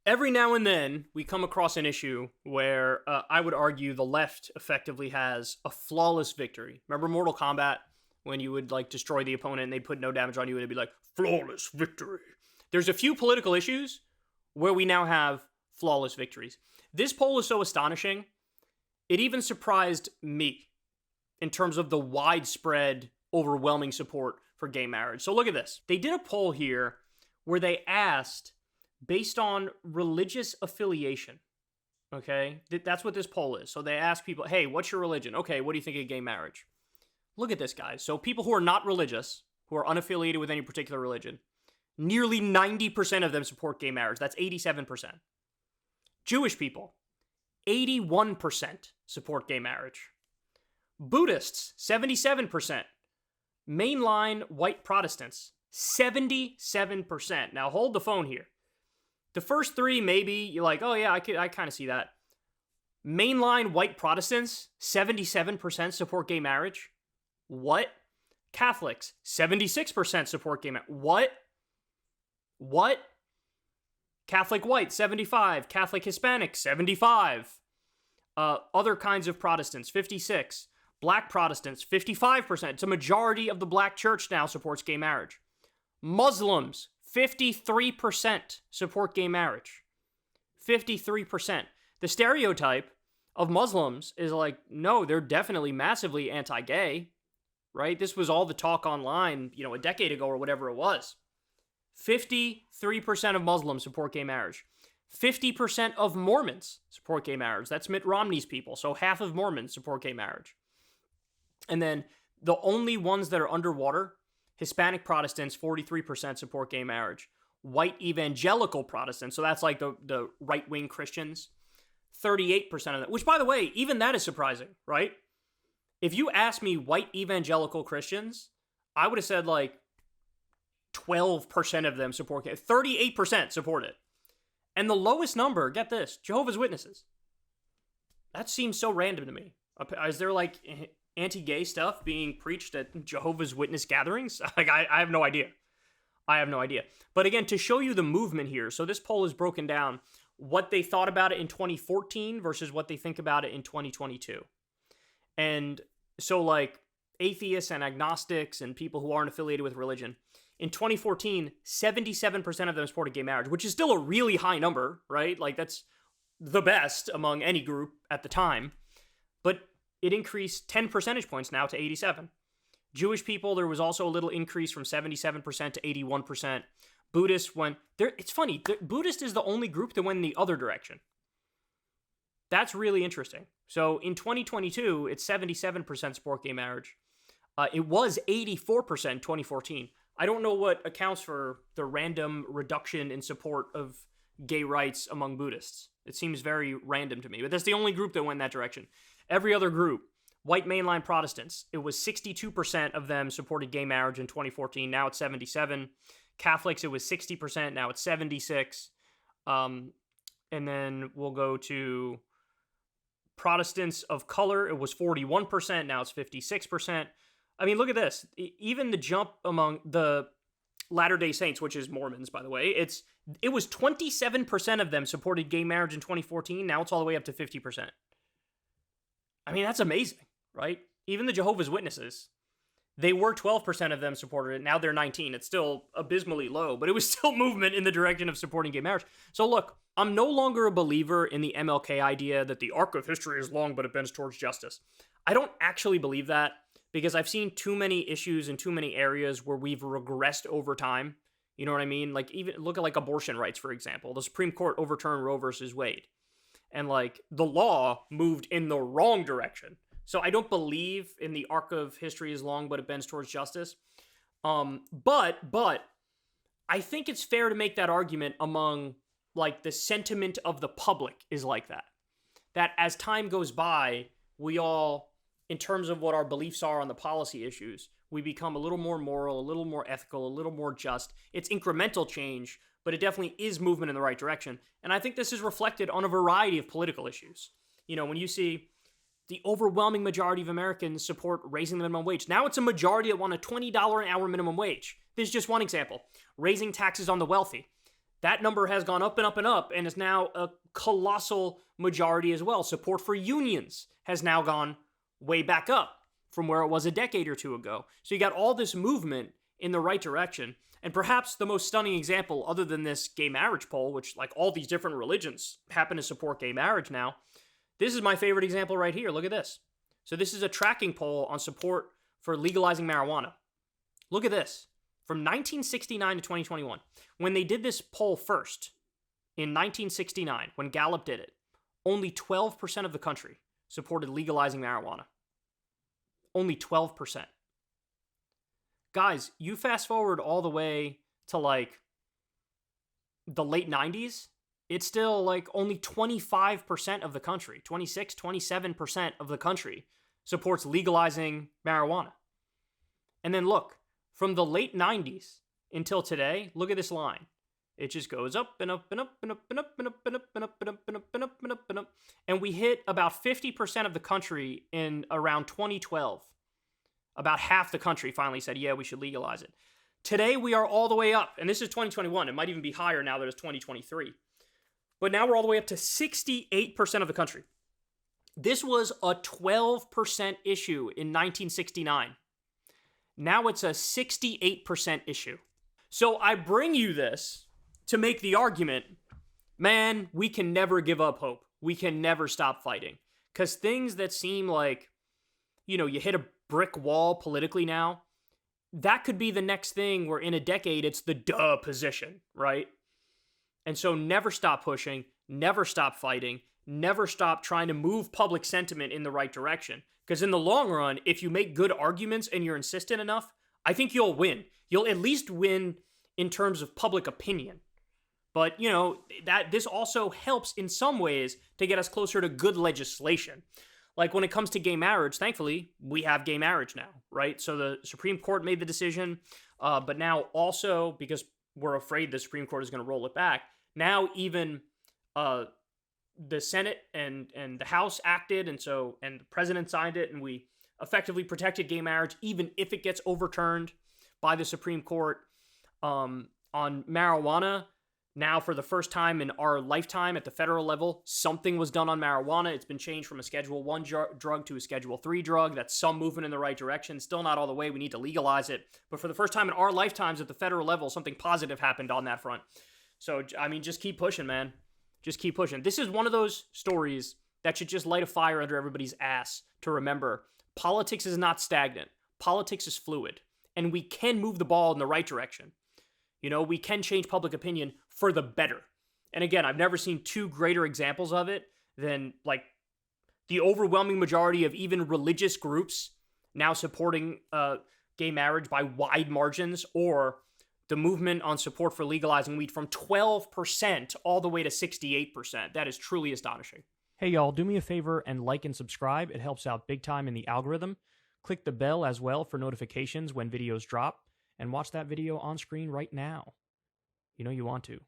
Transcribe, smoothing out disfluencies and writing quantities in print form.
Every now and then, we come across an issue where I would argue the left effectively has a flawless victory. Remember Mortal Kombat? When you would like destroy the opponent and they'd put no damage on you, and it'd be like, flawless victory. There's a few political issues where we now have flawless victories. This poll is so astonishing, it even surprised me in terms of the widespread, overwhelming support for gay marriage. So look at this. They did a poll here where they asked, based on religious affiliation, okay? That's what this poll is. So they ask people, hey, what's your religion? Okay, what do you think of gay marriage? Look at this, guys. So people who are not religious, who are unaffiliated with any particular religion, nearly 90% of them support gay marriage. That's 87%. Jewish people, 81% support gay marriage. Buddhists, 77%. Mainline white Protestants, 77%. Now hold the phone here. The first three, maybe you're like, oh yeah, I kind of see that. Mainline white Protestants, 77% support gay marriage. What? Catholics, 76% support gay marriage. What? Catholic white, 75. Catholic Hispanic, 75. Other kinds of Protestants, 56. Black Protestants, 55%. It's a majority of the black church now supports gay marriage. Muslims, 53% support gay marriage. 53%. The stereotype of Muslims is like, no, they're definitely massively anti-gay, right? This was all the talk online, a decade ago or whatever it was. 53% of Muslims support gay marriage. 50% of Mormons support gay marriage. That's Mitt Romney's people. So half of Mormons support gay marriage. And then the only ones that are underwater, Hispanic Protestants, 43% support gay marriage. White evangelical Protestants, so that's like the right-wing Christians, 38% of that. Which, by the way, even that is surprising, right? If you asked me white evangelical Christians, I would have said like 12% of them support gay. 38% support it. And the lowest number, get this, Jehovah's Witnesses. That seems so random to me. Is there like anti-gay stuff being preached at Jehovah's Witness gatherings? Like, I have no idea. But again, to show you the movement here, so this poll is broken down what they thought about it in 2014 versus what they think about it in 2022. And so like atheists and agnostics and people who aren't affiliated with religion, in 2014, 77% of them supported gay marriage, which is still a really high number, right? Like that's the best among any group at the time. But it increased 10 percentage points now to 87. Jewish people, there was also a little increase from 77% to 81%. Buddhists went there. It's funny. Buddhist is the only group that went in the other direction. That's really interesting. So in 2022, it's 77% support gay marriage. It was 84% in 2014. I don't know what accounts for the random reduction in support of gay rights among Buddhists. It seems very random to me, but that's the only group that went in that direction. Every other group, white mainline Protestants, it was 62% of them supported gay marriage in 2014. Now it's 77. Catholics, it was 60%. Now it's 76. And then we'll go to Protestants of color. It was 41%. Now it's 56%. I mean, look at this. Even the jump among the Latter-day Saints, which is Mormons, by the way, it was 27% of them supported gay marriage in 2014. Now it's all the way up to 50%. I mean, that's amazing, right? Even the Jehovah's Witnesses, they were 12% of them supported it. Now they're 19. It's still abysmally low, but it was still movement in the direction of supporting gay marriage. So look, I'm no longer a believer in the MLK idea that the arc of history is long, but it bends towards justice. I don't actually believe that because I've seen too many issues in too many areas where we've regressed over time. You know what I mean? Like, even look at like abortion rights, for example. The Supreme Court overturned Roe versus Wade. And like the law moved in the wrong direction. So I don't believe in the arc of history is long, but it bends towards justice. But I think it's fair to make that argument among like the sentiment of the public is like that. That as time goes by, we all, in terms of what our beliefs are on the policy issues, we become a little more moral, a little more ethical, a little more just. It's incremental change, but it definitely is movement in the right direction. And I think this is reflected on a variety of political issues. You know, when you see the overwhelming majority of Americans support raising the minimum wage. Now it's a majority that want a $20 an hour minimum wage. This is just one example. Raising taxes on the wealthy. That number has gone up and up and up and is now a colossal majority as well. Support for unions has now gone way back up from where it was a decade or two ago. So you got all this movement in the right direction. And perhaps the most stunning example, other than this gay marriage poll, which like all these different religions happen to support gay marriage now, this is my favorite example right here. Look at this. So this is a tracking poll on support for legalizing marijuana. Look at this. From 1969 to 2021, when they did this poll first, in 1969, when Gallup did it, only 12% of the country supported legalizing marijuana. Only 12%. Guys, you fast forward all the way to like the late 90s, it's still like only 25% of the country, 26, 27% of the country supports legalizing marijuana. And then look, from the late 90s until today, look at this line. It just goes up and up and up and up and up and up and up and up and up and up and up and up and up. And we hit about 50% of the country in around 2012. About half the country finally said, yeah, we should legalize it. Today, we are all the way up. And this is 2021. It might even be higher now that it's 2023. But now we're all the way up to 68% of the country. This was a 12% issue in 1969. Now it's a 68% issue. So I bring you this to make the argument, man, we can never give up hope. We can never stop fighting. Because things that seem like, you hit a brick wall politically now, that could be the next thing where in a decade it's the duh position, right? And so never stop pushing, never stop fighting, never stop trying to move public sentiment in the right direction. Because in the long run, if you make good arguments and you're insistent enough, I think you'll win. You'll at least win in terms of public opinion. But, that this also helps in some ways to get us closer to good legislation. Like when it comes to gay marriage, thankfully, we have gay marriage now, right? So the Supreme Court made the decision, but now also, because we're afraid the Supreme Court is going to roll it back, now even the Senate and the House acted, and the president signed it, and we effectively protected gay marriage, even if it gets overturned by the Supreme Court. On marijuana, now for the first time in our lifetime at the federal level, something was done on marijuana. It's been changed from a Schedule 1 drug to a Schedule 3 drug. That's some movement in the right direction. Still not all the way. We need to legalize it. But for the first time in our lifetimes at the federal level, something positive happened on that front. So, just keep pushing, man. Just keep pushing. This is one of those stories that should just light a fire under everybody's ass to remember. Politics is not stagnant. Politics is fluid. And we can move the ball in the right direction. We can change public opinion for the better. And again, I've never seen two greater examples of it than like the overwhelming majority of even religious groups now supporting gay marriage by wide margins, or the movement on support for legalizing weed from 12% all the way to 68%. That is truly astonishing. Hey, y'all, do me a favor and like and subscribe. It helps out big time in the algorithm. Click the bell as well for notifications when videos drop, and watch that video on screen right now. You want to.